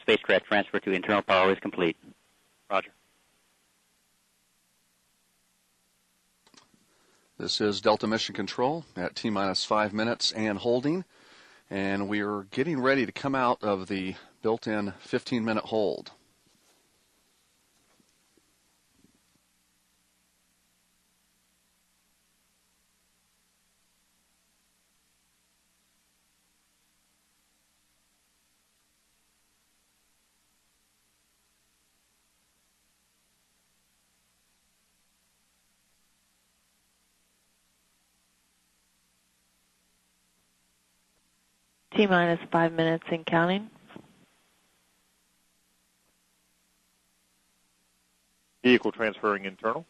Spacecraft transfer to internal power is complete. Roger. This is Delta Mission Control at T-minus 5 minutes and holding. And we are getting ready to come out of the built-in 15-minute hold. T-minus 5 minutes and counting. Vehicle transferring internal.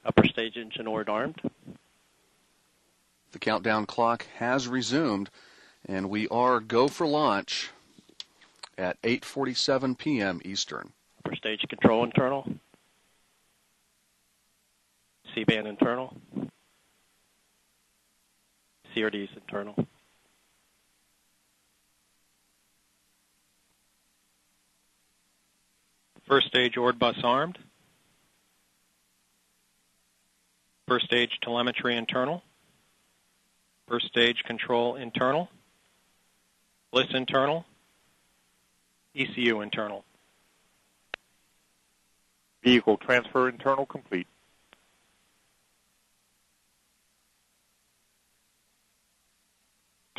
Upper stage engine oar armed. The countdown clock has resumed, and we are go for launch at 8:47 p.m. Eastern. Upper stage control internal. C-band internal. CRDs internal. First stage ord bus armed. First stage telemetry internal. First stage control internal. Bliss internal. ECU internal. Vehicle transfer internal complete.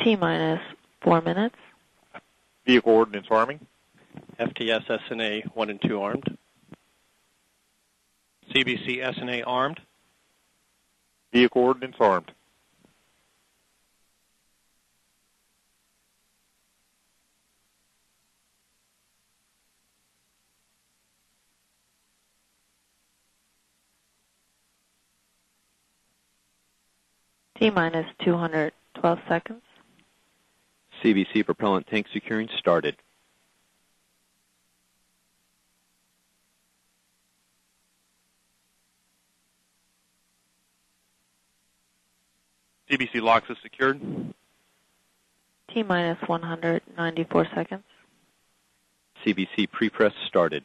T-minus 4 minutes. Vehicle ordnance arming. FTS SNA 1 and 2 armed. CBC SNA armed. Vehicle ordnance armed. T-minus 212 seconds. CBC propellant tank securing started. CBC locks is secured. T-minus 194 seconds. CBC prepress started.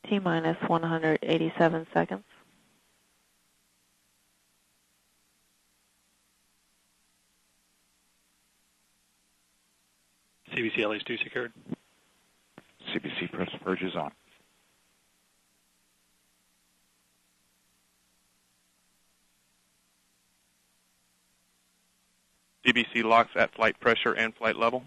T-minus 187 seconds. CBC LH2 secured. CBC press purge is on. CBC locks at flight pressure and flight level.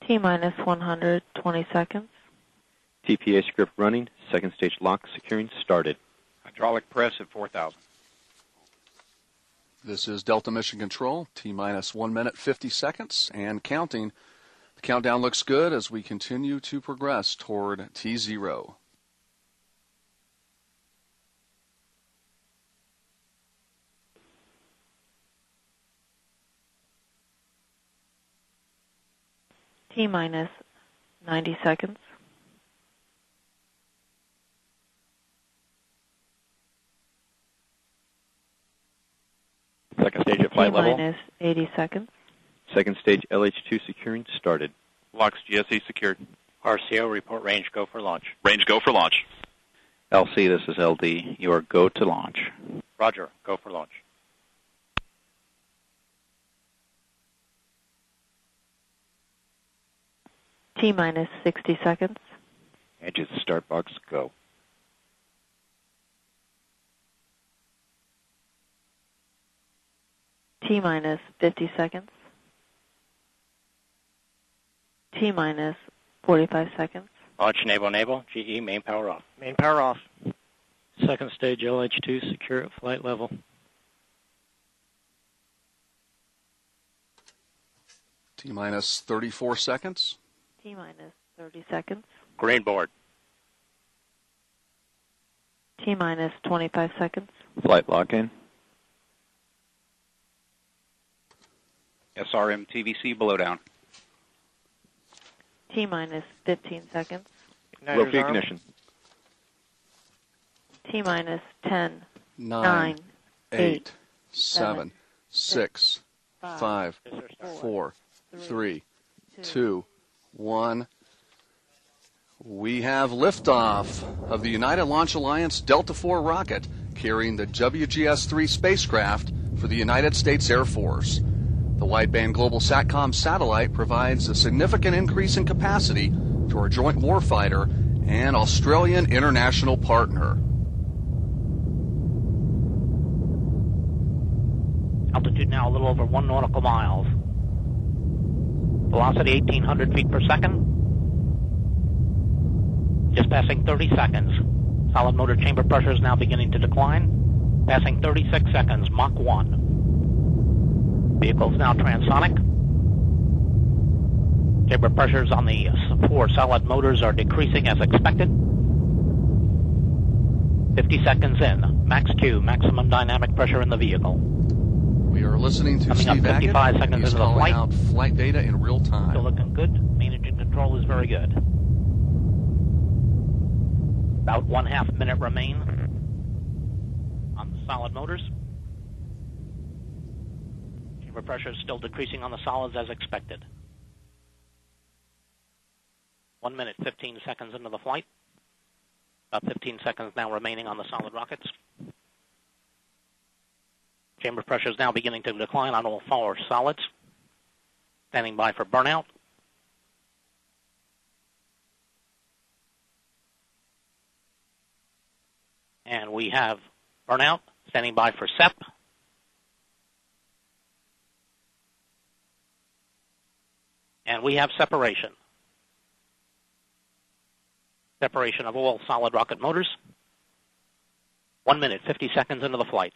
T-minus 120 seconds. TPA script running. Second stage lock securing started. Hydraulic press at 4,000. This is Delta Mission Control, T-minus 1 minute 50 seconds and counting. The countdown looks good as we continue to progress toward T0. T-minus 90 seconds. Second stage at flight level. T-minus 80 seconds. Second stage LH2 securing started. Locks GSE secured. RCO, report range, go for launch. Range go for launch. LC, this is LD. You are go to launch. Roger, go for launch. T-minus 60 seconds. Engine start box, go. T-minus 50 seconds. T-minus 45 seconds. Launch enable, GE, main power off. Main power off. Second stage LH2 secure at flight level. T-minus 34 seconds. T-minus 30 seconds. Green board. T-minus 25 seconds. Flight lock-in. SRM TVC below down. T-minus 15 seconds. Rope ignition. T-minus 10, 9, 8, 7, 6, 5, 4, 3, 2, 1. We have liftoff of the United Launch Alliance Delta IV rocket carrying the WGS-3 spacecraft for the United States Air Force. The wideband global SATCOM satellite provides a significant increase in capacity to our joint warfighter and Australian international partner. Altitude now a little over 1 nautical miles. Velocity 1,800 feet per second. Just passing 30 seconds. Solid motor chamber pressure is now beginning to decline. Passing 36 seconds, Mach 1. Vehicle is now transonic. Chamber pressures on the 4 solid motors are decreasing as expected. 50 seconds in. Max Q, maximum dynamic pressure in the vehicle. We are listening to Coming up Steve 55 Aggett. seconds He's into the calling flight. out flight data in real time. Still looking good. Main engine control is very good. About 1/2 minute remain on the solid motors. Chamber pressure is still decreasing on the solids as expected. 1 minute, 15 seconds into the flight. About 15 seconds now remaining on the solid rockets. Chamber pressure is now beginning to decline on all 4 solids. Standing by for burnout. And we have burnout. Standing by for SEP. And we have separation. Separation of all solid rocket motors. 1 minute, 50 seconds into the flight.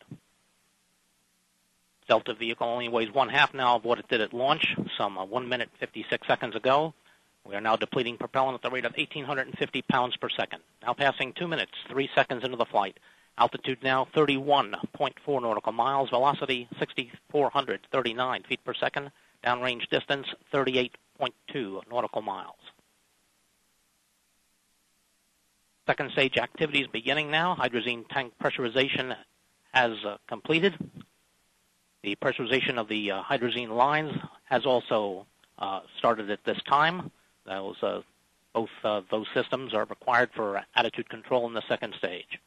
Delta vehicle only weighs 1/2 now of what it did at launch, some 1 minute, 56 seconds ago. We are now depleting propellant at the rate of 1,850 pounds per second. Now passing 2 minutes, 3 seconds into the flight. Altitude now 31.4 nautical miles. Velocity 6,439 feet per second. Downrange distance 38.2 nautical miles. Second stage activities beginning now. Hydrazine tank pressurization has completed. The pressurization of the hydrazine lines has also started at this time. Both those systems are required for attitude control in the second stage.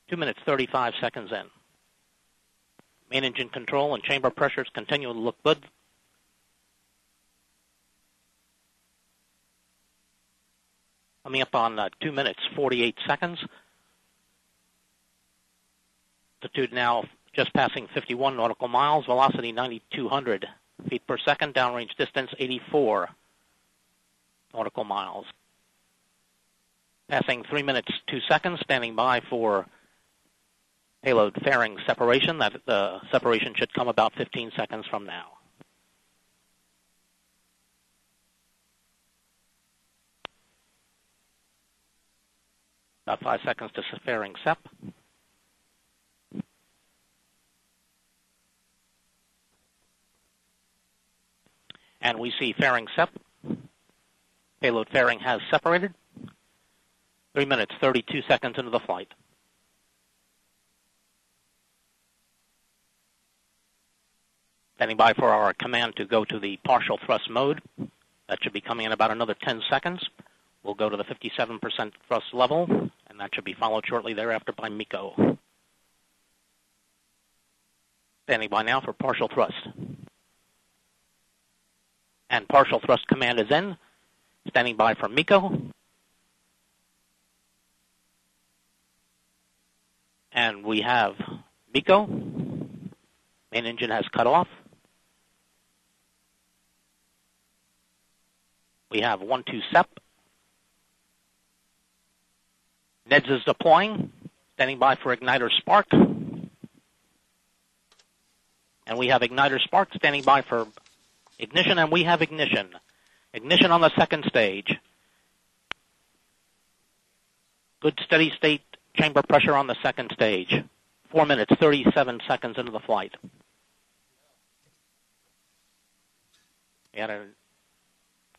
2 minutes, 35 seconds in. Main engine control and chamber pressures continue to look good. Coming up on 2 minutes, 48 seconds. Altitude now just passing 51 nautical miles. Velocity 9,200 feet per second. Downrange distance 84 nautical miles. Passing 3 minutes, 2 seconds. Standing by for payload fairing separation. That separation should come about 15 seconds from now. About 5 seconds to fairing SEP. And we see fairing SEP. Payload fairing has separated. 3 minutes, 32 seconds into the flight. Standing by for our command to go to the partial thrust mode. That should be coming in about another 10 seconds. We'll go to the 57% thrust level, and that should be followed shortly thereafter by MECO. Standing by now for partial thrust. And partial thrust command is in. Standing by for MECO. And we have MECO. Main engine has cut off. We have 1-2 SEP. NEDS is deploying, standing by for igniter spark. And we have igniter spark standing by for ignition, and we have ignition. Ignition on the second stage. Good steady state chamber pressure on the second stage. 4 minutes, 37 seconds into the flight. We had a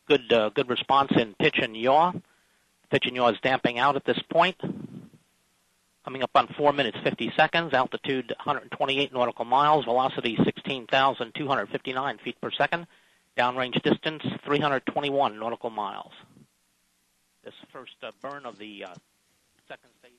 good response in pitch and yaw. Pitch and yaw is damping out at this point. Coming up on 4 minutes, 50 seconds. Altitude 128 nautical miles. Velocity 16,259 feet per second. Downrange distance 321 nautical miles. This first burn of the second stage.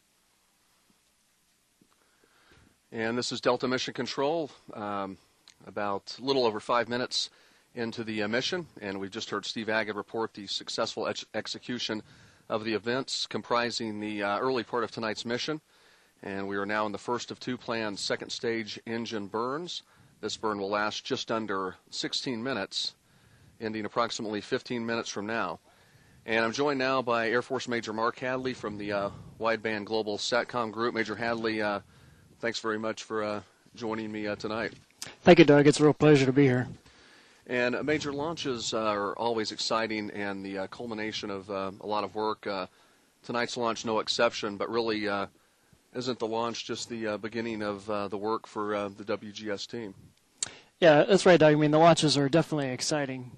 And this is Delta Mission Control, about a little over 5 minutes into the mission, and we've just heard Steve Agate report the successful execution of the events comprising the early part of tonight's mission, and we are now in the first of two planned second stage engine burns. This burn will last just under 16 minutes, ending approximately 15 minutes from now. And I'm joined now by Air Force Major Mark Hadley from the Wideband Global SATCOM Group. Major Hadley, thanks very much for joining me tonight. Thank you, Doug. It's a real pleasure to be here. And major launches are always exciting, and the culmination of a lot of work. Tonight's launch, no exception, but really isn't the launch just the beginning of the work for the WGS team? Yeah, that's right, Doug. I mean, the launches are definitely exciting,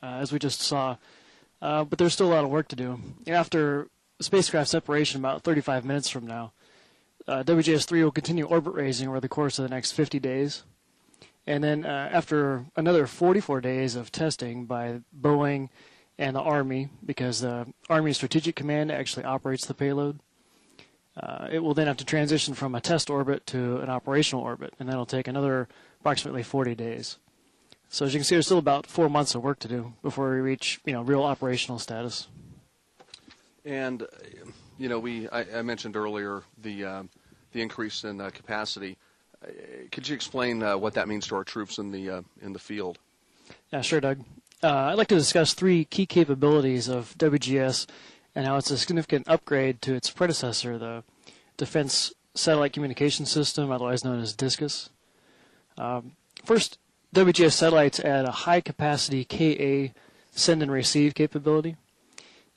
as we just saw, but there's still a lot of work to do. After spacecraft separation, about 35 minutes from now, WGS-3 will continue orbit raising over the course of the next 50 days. And then after another 44 days of testing by Boeing and the Army, because the Army Strategic Command actually operates the payload, it will then have to transition from a test orbit to an operational orbit, and that'll take another approximately 40 days. So as you can see, there's still about 4 months of work to do before we reach, real operational status. And, I mentioned earlier the increase in capacity. Could you explain what that means to our troops in the field? Yeah, sure, Doug. I'd like to discuss three key capabilities of WGS and how it's a significant upgrade to its predecessor, the Defense Satellite Communication System, otherwise known as DSCUS. First, WGS satellites add a high-capacity Ka send and receive capability,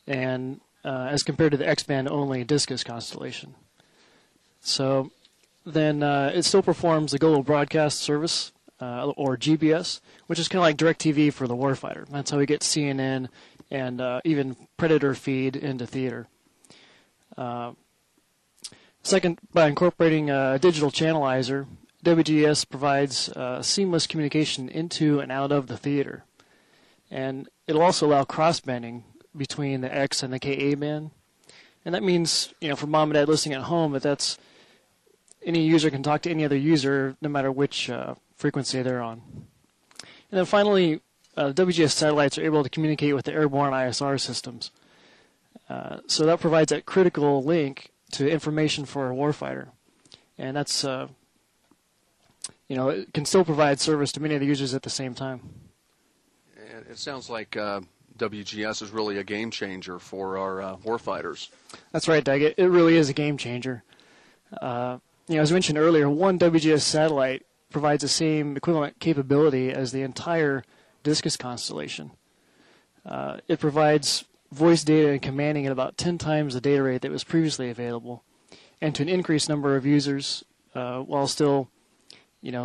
and as compared to the X-band only DSCUS constellation. So then it still performs the Global Broadcast Service, or GBS, which is kind of like DirecTV for the warfighter. That's how we get CNN and even Predator feed into theater. Second, by incorporating a digital channelizer, WGS provides seamless communication into and out of the theater. And it'll also allow cross-banding between the X and the Ka band. And that means, for mom and dad listening at home, that's any user can talk to any other user no matter which frequency they're on. And then finally, WGS satellites are able to communicate with the airborne ISR systems. So that provides that critical link to information for a warfighter. And that's, it can still provide service to many of the users at the same time. And it sounds like WGS is really a game changer for our warfighters. That's right, Doug. It really is a game changer. As mentioned earlier, one WGS satellite provides the same equivalent capability as the entire DSCUS constellation. It provides voice data and commanding at about 10 times the data rate that was previously available, and to an increased number of users, while still,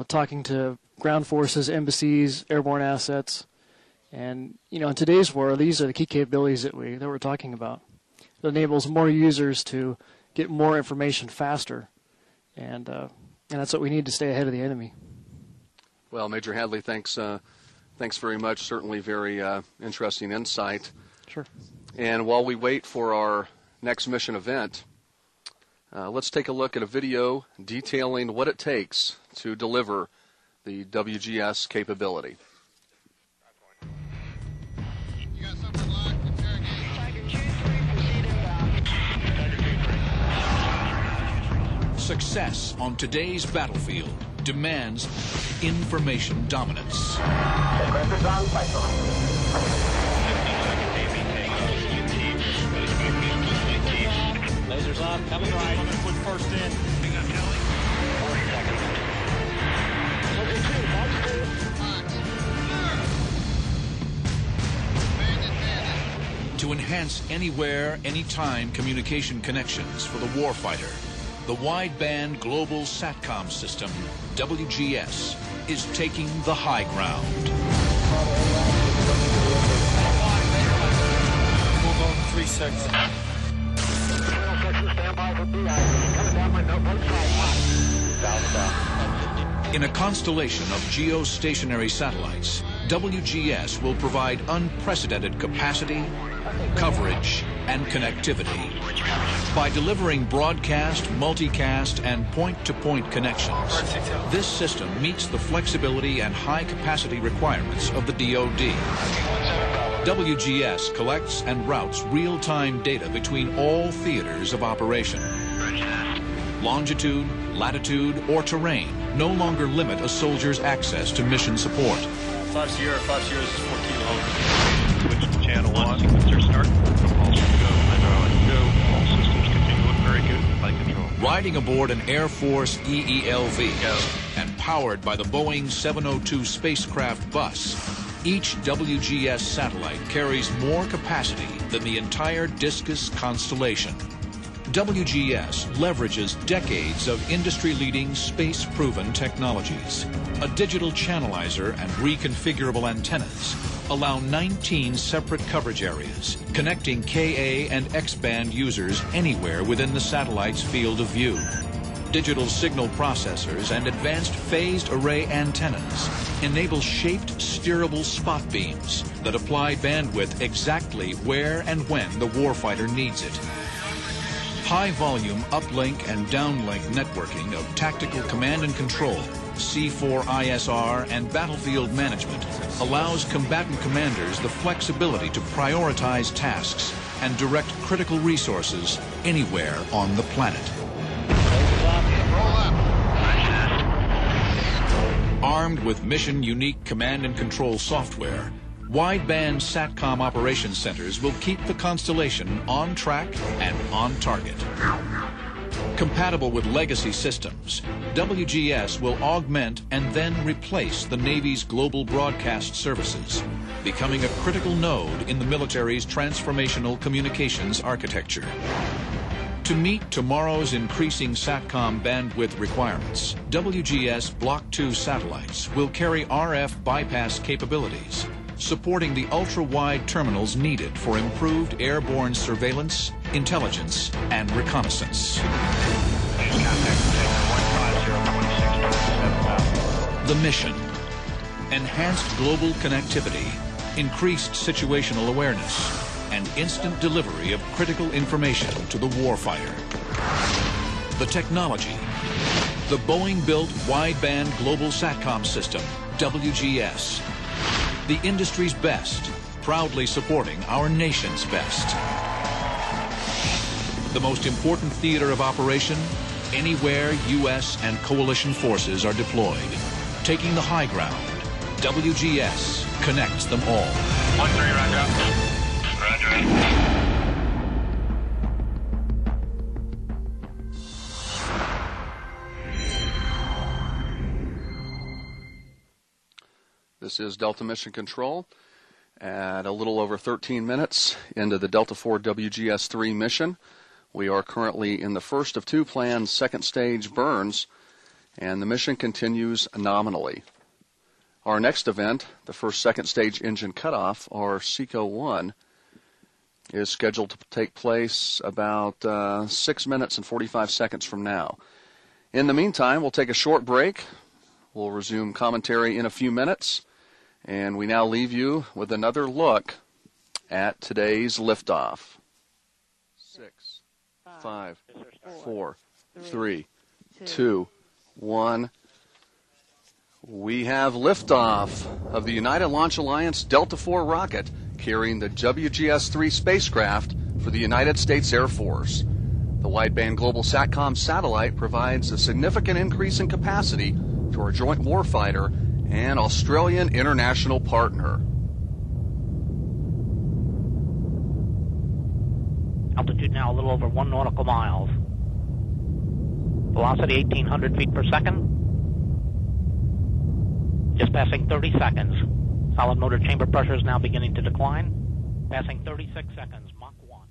talking to ground forces, embassies, airborne assets. And, in today's war, these are the key capabilities that we're talking about. It enables more users to get more information faster. And that's what we need to stay ahead of the enemy. Well, Major Hadley, thanks very much. Certainly very interesting insight. Sure. And while we wait for our next mission event, let's take a look at a video detailing what it takes to deliver the WGS capability. Success on today's battlefield demands information dominance. Lasers on. Coming right. I'm going to put first in. Big up, Kelly. 40 seconds. To enhance anywhere, anytime communication connections for the warfighter, the wideband global SATCOM system, WGS, is taking the high ground. Hold on 3 seconds. Stand by for BI. Coming down my both sides. In a constellation of geostationary satellites, WGS will provide unprecedented capacity, coverage, and connectivity. By delivering broadcast, multicast, and point-to-point connections, this system meets the flexibility and high-capacity requirements of the DoD. WGS collects and routes real-time data between all theaters of operation. Longitude, latitude, or terrain no longer limit a soldier's access to mission support. 5 Sierra is 4 kilo. Switch to channel 1. Sequencer start. All systems go. Hydraulic go. All systems continue. Look very good. Flight control. Riding aboard an Air Force EELV and powered by the Boeing 702 spacecraft bus, each WGS satellite carries more capacity than the entire Discus constellation. WGS leverages decades of industry-leading space-proven technologies. A digital channelizer and reconfigurable antennas allow 19 separate coverage areas, connecting Ka and X-band users anywhere within the satellite's field of view. Digital signal processors and advanced phased array antennas enable shaped steerable spot beams that apply bandwidth exactly where and when the warfighter needs it. High-volume uplink and downlink networking of tactical command and control, C4ISR, and battlefield management allows combatant commanders the flexibility to prioritize tasks and direct critical resources anywhere on the planet. Armed with mission-unique command and control software, wideband SATCOM operation centers will keep the constellation on track and on target. Compatible with legacy systems, WGS will augment and then replace the Navy's global broadcast services, becoming a critical node in the military's transformational communications architecture. To meet tomorrow's increasing SATCOM bandwidth requirements, WGS Block 2 satellites will carry RF bypass capabilities, supporting the ultra-wide terminals needed for improved airborne surveillance, intelligence, and reconnaissance. The mission: enhanced global connectivity, increased situational awareness, and instant delivery of critical information to the warfighter. The technology: the Boeing-built wideband global SATCOM system, WGS. The industry's best, proudly supporting our nation's best. The most important theater of operation, anywhere U.S. and coalition forces are deployed. Taking the high ground, WGS connects them all. 1-3, roger. Roger. This is Delta Mission Control at a little over 13 minutes into the Delta IV WGS-3 mission. We are currently in the first of two planned second stage burns, and the mission continues nominally. Our next event, the first second stage engine cutoff, or SECO-1, is scheduled to take place about 6 minutes and 45 seconds from now. In the meantime, we'll take a short break. We'll resume commentary in a few minutes, and we now leave you with another look at today's liftoff. 6, 5, 4, 3, 2, 1. We have liftoff of the United Launch Alliance Delta IV rocket carrying the WGS-3 spacecraft for the United States Air Force. The wideband global SATCOM satellite provides a significant increase in capacity to our joint warfighter and Australian international partner. Altitude now a little over 1 nautical miles. Velocity 1,800 feet per second. Just passing 30 seconds. Solid motor chamber pressure is now beginning to decline. Passing 36 seconds, Mach 1.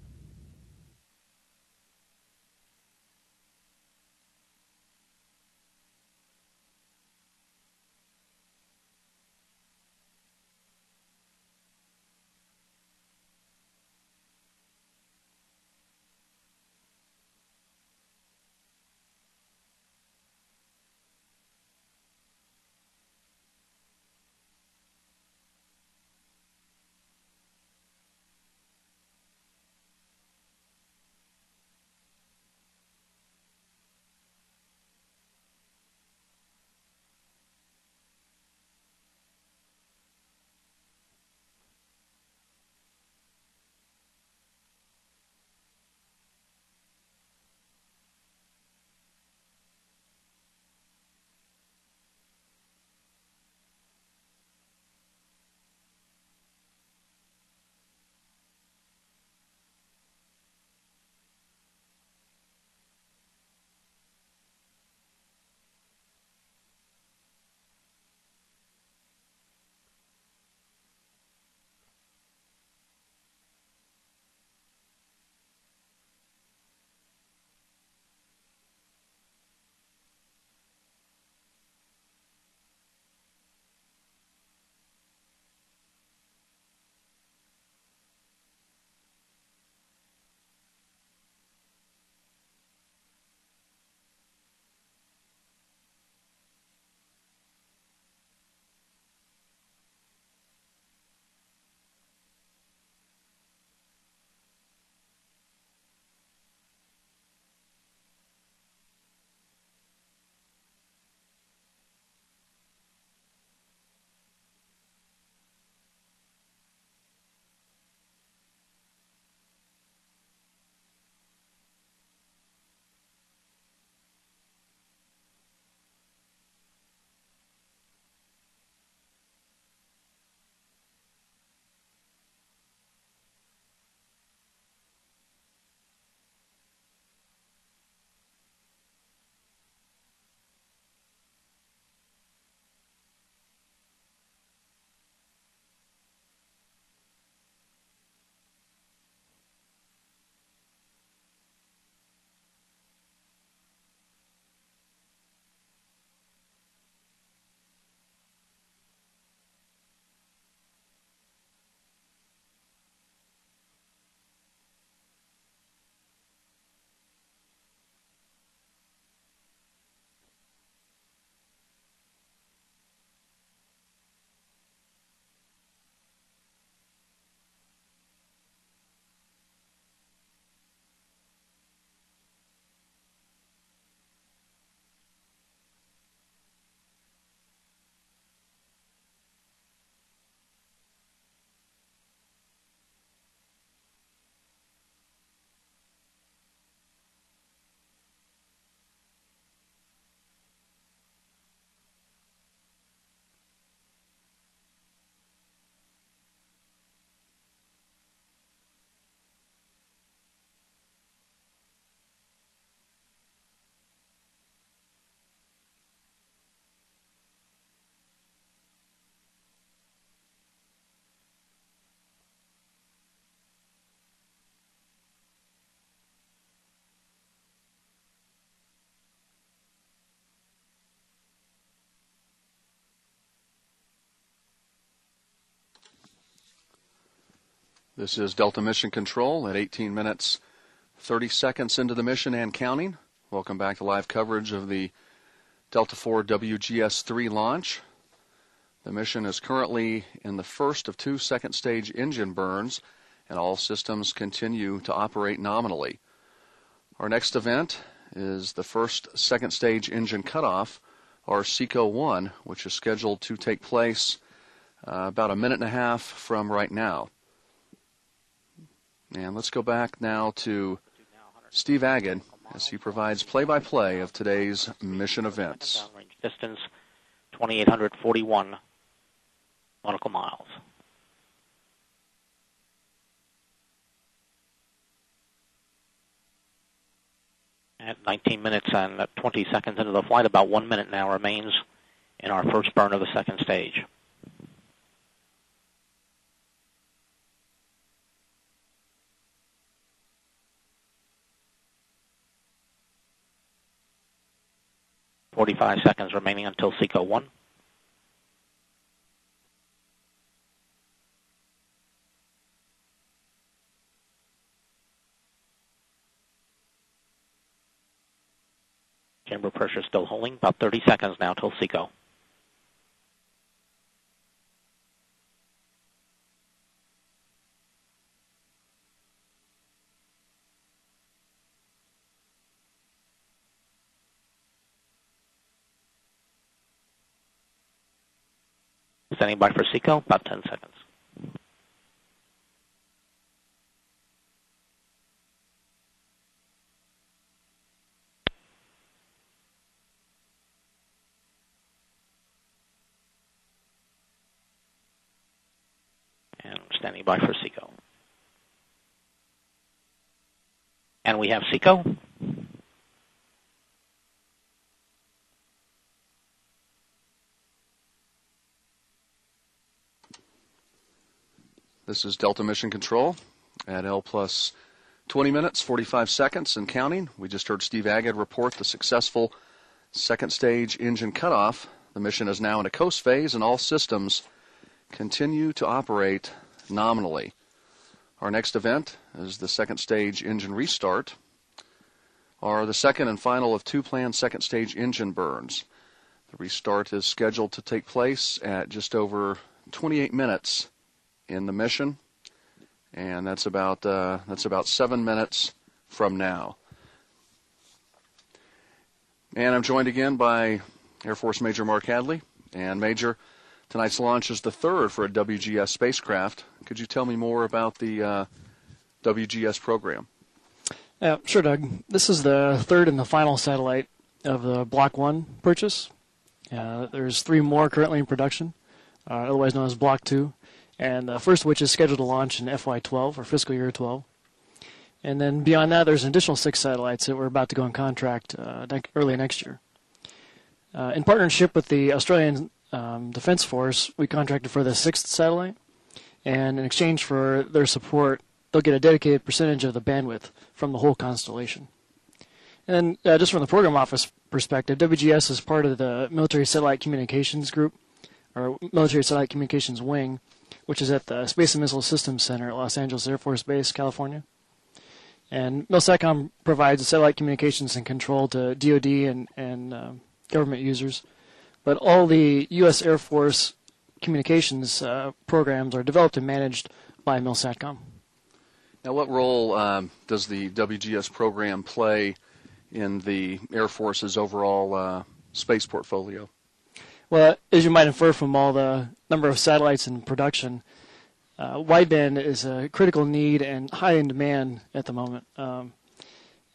This is Delta Mission Control at 18 minutes, 30 seconds into the mission and counting. Welcome back to live coverage of the Delta IV WGS-3 launch. The mission is currently in the first of two second-stage engine burns, and all systems continue to operate nominally. Our next event is the first second-stage engine cutoff, or SECO-1, which is scheduled to take place about a minute and a half from right now. And let's go back now to Steve Agid as he provides play-by-play of today's mission events. Downrange distance, 2,841 nautical miles. At 19 minutes and 20 seconds into the flight, about 1 minute now remains in our first burn of the second stage. "45 seconds remaining until SECO 1. Chamber pressure still holding. About 30 seconds now till SECO. Standing by for SECO, about 10 seconds. And standing by for SECO. And we have SECO. This is Delta Mission Control at L plus 20 minutes, 45 seconds and counting. We just heard Steve Agad report the successful second stage engine cutoff. The mission is now in a coast phase and all systems continue to operate nominally. Our next event is the second stage engine restart, or the second and final of 2 planned second stage engine burns. The restart is scheduled to take place at just over 28 minutes in the mission, and that's about 7 minutes from now. And I'm joined again by Air Force Major Mark Hadley. And Major, tonight's launch is the third for a WGS spacecraft. Could you tell me more about the WGS program? Yeah, sure, Doug. This is the third and the final satellite of the Block 1 purchase. There's 3 more currently in production, otherwise known as Block 2. And the first of which is scheduled to launch in FY12, or fiscal year 12. And then beyond that, there's an additional 6 satellites that we're about to go on contract early next year. In partnership with the Australian Defence Force, we contracted for the 6th satellite. And in exchange for their support, they'll get a dedicated percentage of the bandwidth from the whole constellation. And then just from the program office perspective, WGS is part of the Military Satellite Communications Group, or Military Satellite Communications Wing, which is at the Space and Missile Systems Center at Los Angeles Air Force Base, California. And MilSatCom provides satellite communications and control to DoD and government users. But all the U.S. Air Force communications programs are developed and managed by MilSatCom. Now, what role does the WGS program play in the Air Force's overall space portfolio? Well, as you might infer from all the number of satellites in production, wideband is a critical need and high in demand at the moment.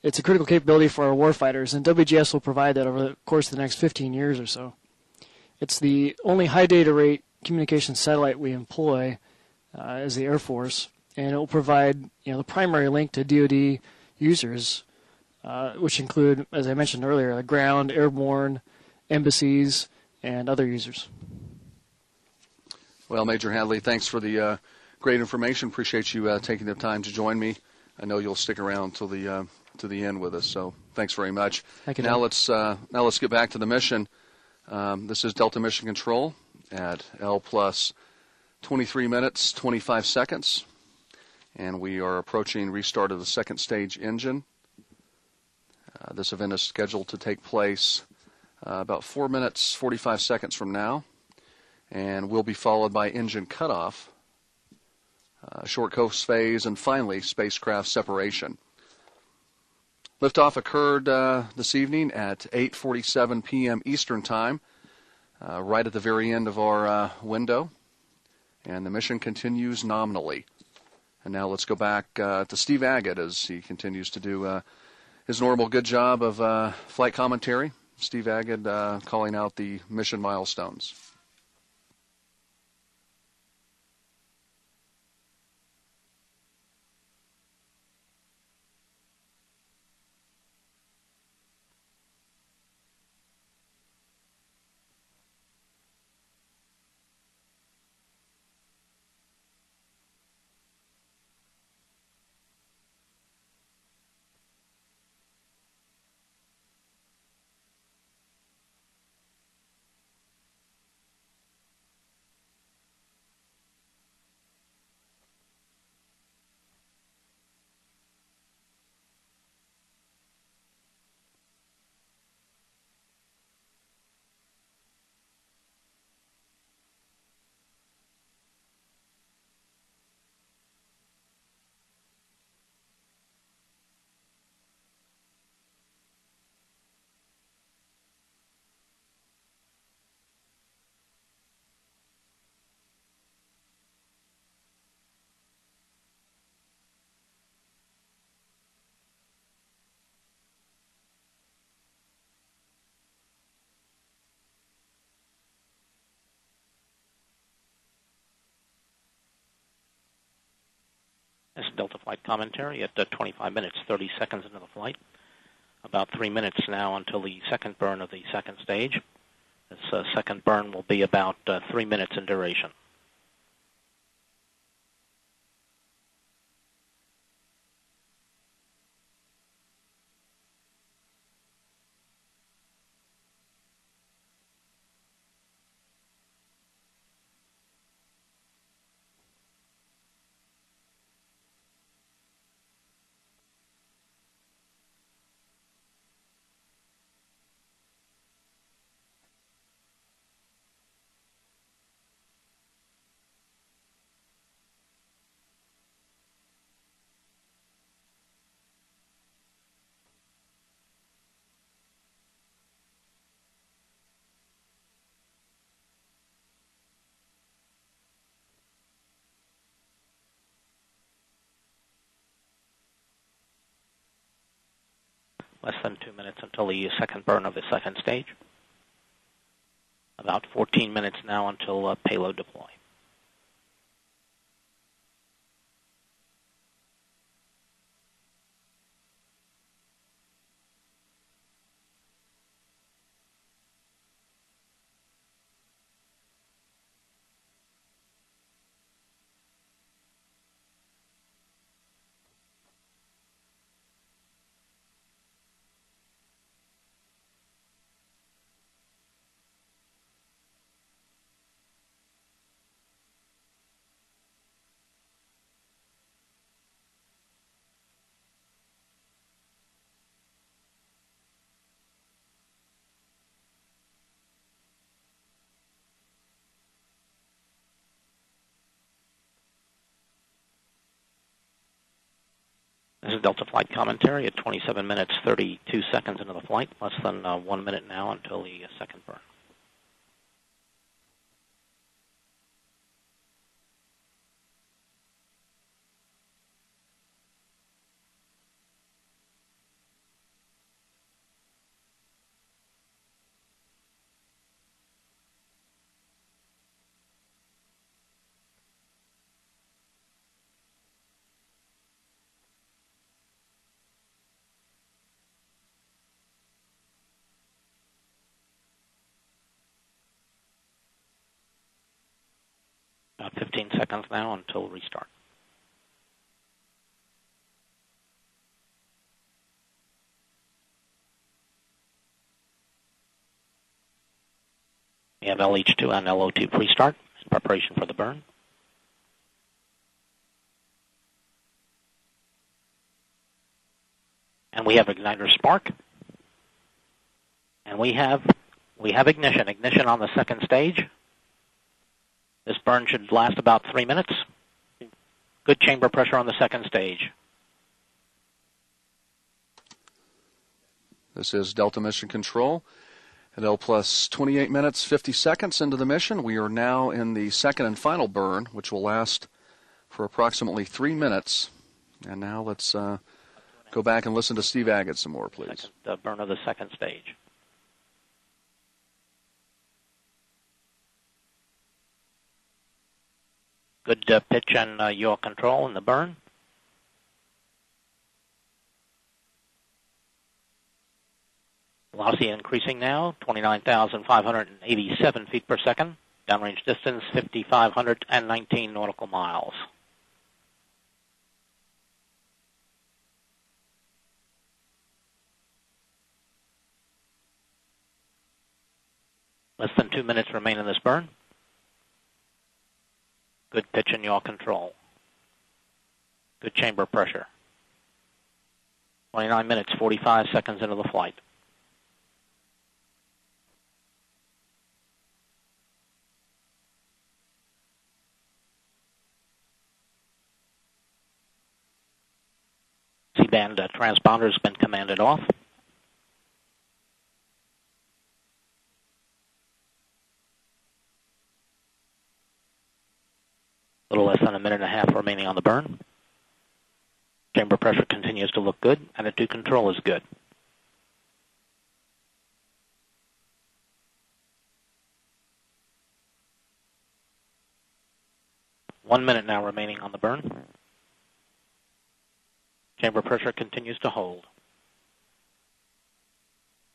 It's a critical capability for our warfighters, and WGS will provide that over the course of the next 15 years or so. It's the only high data rate communication satellite we employ as the Air Force, and it will provide the primary link to DoD users, which include, as I mentioned earlier, the ground, airborne, embassies, and other users. Well, Major Hadley, thanks for the great information. Appreciate you taking the time to join me. I know you'll stick around till the end with us, so thanks very much. Thank you. Now let's get back to the mission. This is Delta Mission Control at L plus 23 minutes, 25 seconds, and we are approaching restart of the second stage engine. This event is scheduled to take place about 4 minutes, 45 seconds from now, and will be followed by engine cutoff, short coast phase, and finally spacecraft separation. Liftoff occurred this evening at 8:47 p.m. Eastern Time, right at the very end of our window, and the mission continues nominally. And now let's go back to Steve Agad as he continues to do his normal good job of flight commentary. Steve Agad calling out the mission milestones. Delta Flight Commentary at 25 minutes, 30 seconds into the flight. About 3 minutes now until the second burn of the second stage. This second burn will be about 3 minutes in duration. Less than 2 minutes until the second burn of the second stage. About 14 minutes now until payload deploy. This is Delta Flight Commentary at 27 minutes, 32 seconds into the flight. Less than 1 minute now until the second burn. About 15 seconds now until restart. We have LH2 and LO2 pre-start in preparation for the burn. And we have igniter spark. And we have ignition. Ignition on the second stage. This burn should last about 3 minutes. Good chamber pressure on the second stage. This is Delta Mission Control. At L plus 28 minutes, 50 seconds into the mission, we are now in the second and final burn, which will last for approximately 3 minutes. And now let's go back and listen to Steve Agate some more, please. The burn of the second stage. Good pitch and yaw control in the burn. Velocity increasing now, 29,587 feet per second. Downrange distance, 5,519 nautical miles. Less than 2 minutes remain in this burn. Good pitch and yaw control. Good chamber pressure. 29 minutes, 45 seconds into the flight. C-band transponder has been commanded off. A little less than a minute and a half remaining on the burn. Chamber pressure continues to look good. Attitude control is good. One minute now remaining on the burn. Chamber pressure continues to hold.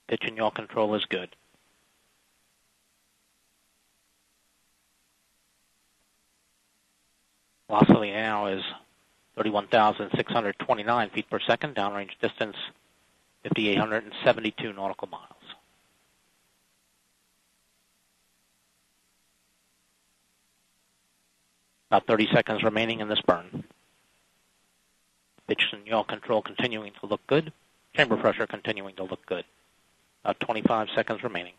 Pitch and yaw control is good. Velocity now is 31,629 feet per second. Downrange distance 5,872 nautical miles. About 30 seconds remaining in this burn. Pitch and yaw control continuing to look good. Chamber pressure continuing to look good. About 25 seconds remaining.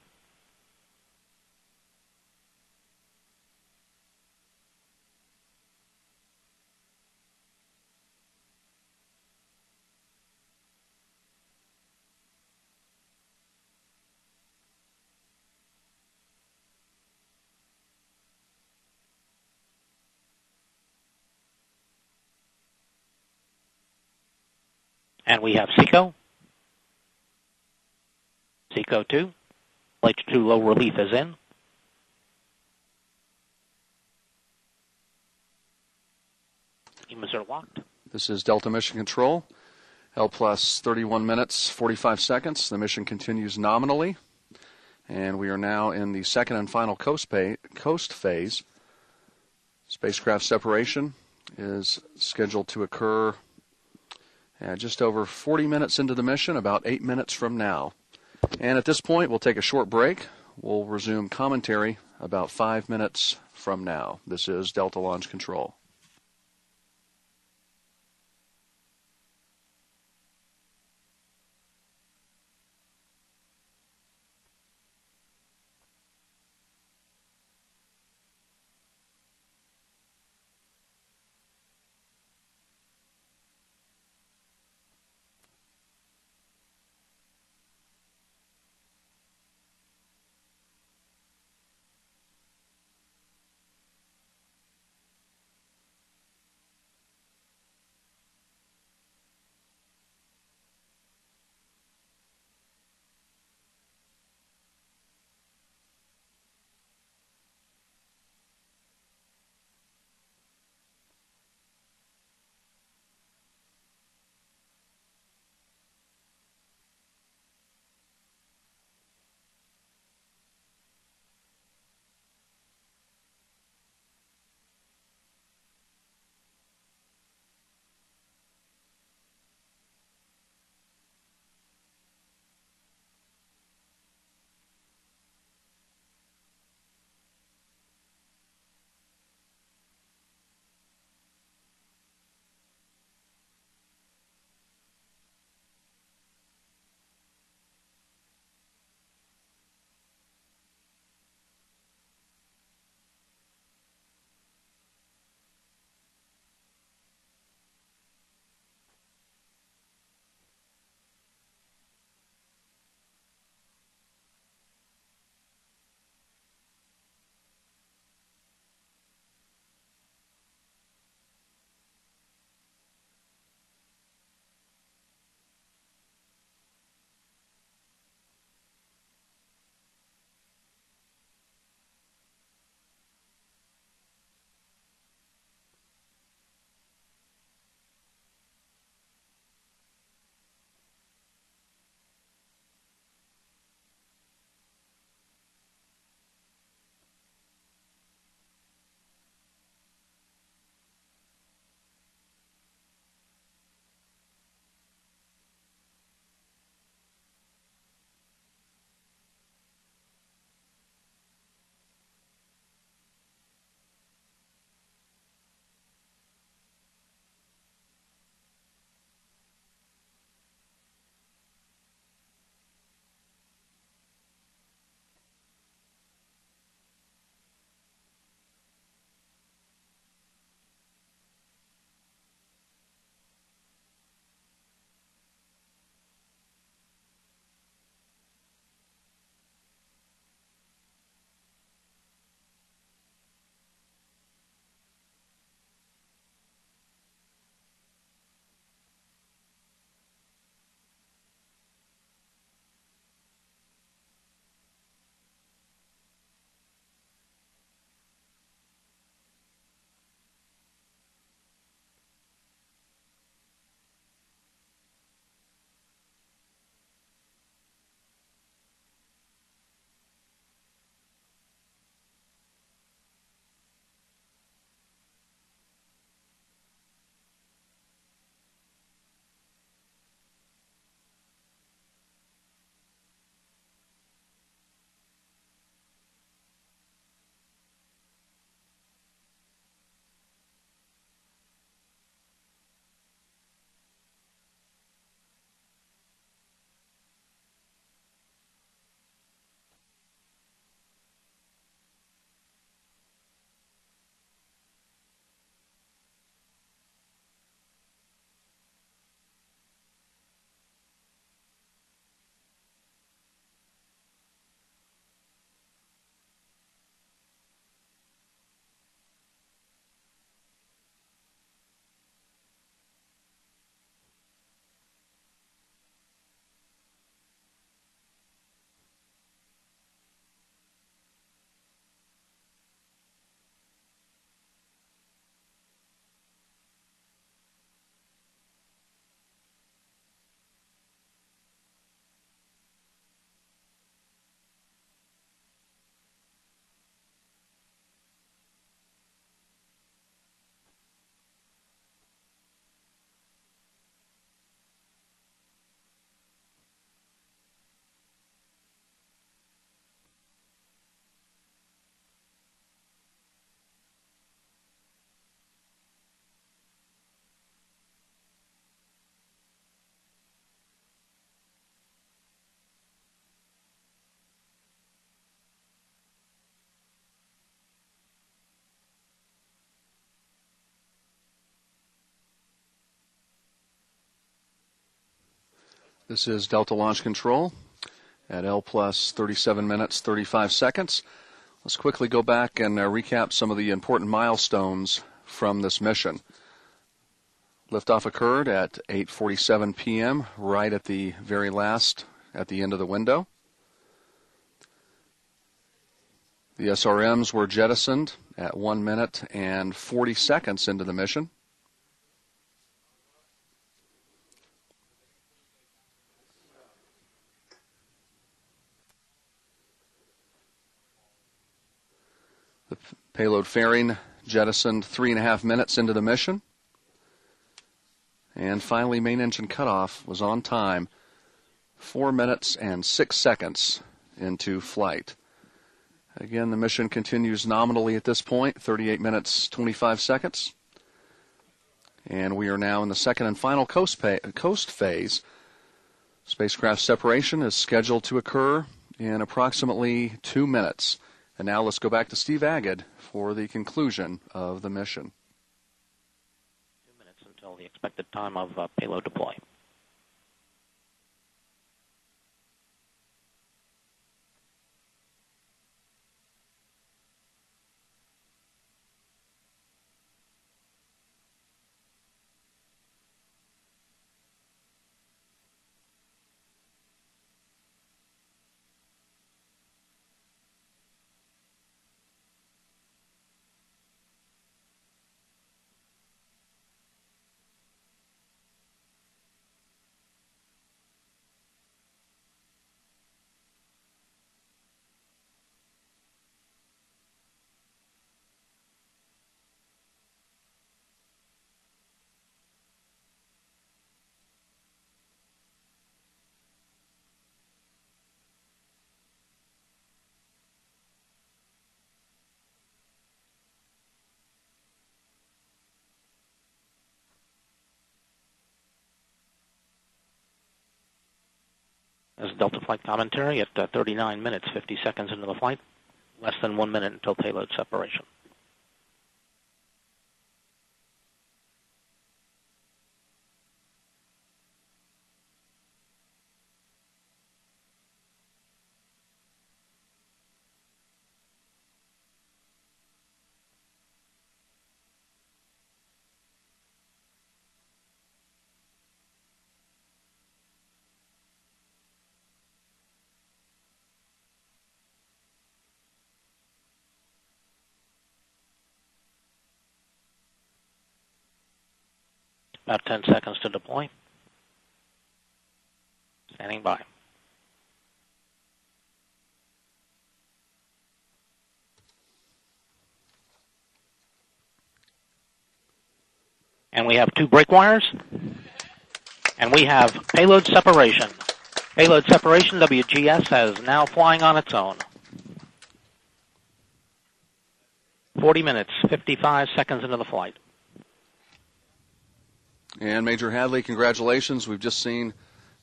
And we have SECO. SECO 2. LH2 low relief is in. EMAs are locked. This is Delta Mission Control. L plus 31 minutes, 45 seconds. The mission continues nominally. And we are now in the second and final coast phase. Spacecraft separation is scheduled to occur just over 40 minutes into the mission, about 8 minutes from now. And at this point, we'll take a short break. We'll resume commentary about 5 minutes from now. This is Delta Launch Control. This is Delta Launch Control at L plus 37 minutes, 35 seconds. Let's quickly go back and recap some of the important milestones from this mission. Liftoff occurred at 8:47 p.m., right at the very last, at the end of the window. The SRMs were jettisoned at 1 minute and 40 seconds into the mission. The payload fairing jettisoned 3.5 minutes into the mission. And finally, main engine cutoff was on time, 4 minutes and 6 seconds into flight. Again, the mission continues nominally at this point, 38 minutes, 25 seconds. And we are now in the second and final coast phase. Spacecraft separation is scheduled to occur in approximately 2 minutes. And now let's go back to Steve Agid for the conclusion of the mission. 2 minutes until the expected time of payload deploy. As Delta Flight Commentary at 39 minutes, 50 seconds into the flight, less than 1 minute until payload separation. About 10 seconds to deploy. Standing by. And we have 2 brake wires. And we have payload separation. Payload separation, WGS is now flying on its own. 40 minutes, 55 seconds into the flight. And Major Hadley, congratulations. We've just seen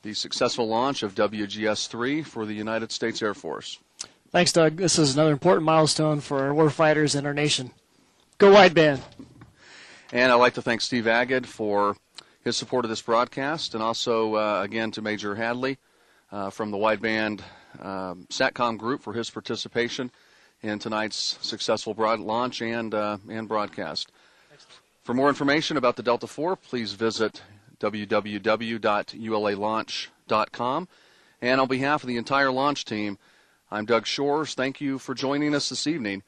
the successful launch of WGS-3 for the United States Air Force. Thanks, Doug. This is another important milestone for our warfighters and our nation. Go wideband. And I'd like to thank Steve Agid for his support of this broadcast, and also, again, to Major Hadley from the wideband SATCOM group for his participation in tonight's successful launch and broadcast. For more information about the Delta IV, please visit www.ulalaunch.com. And on behalf of the entire launch team, I'm Doug Shores. Thank you for joining us this evening.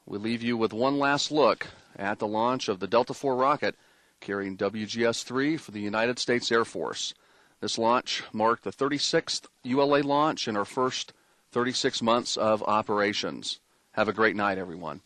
We leave you with one last look at the launch of the Delta IV rocket carrying WGS-3 for the United States Air Force. This launch marked the 36th ULA launch in our first 36 months of operations. Have a great night, everyone.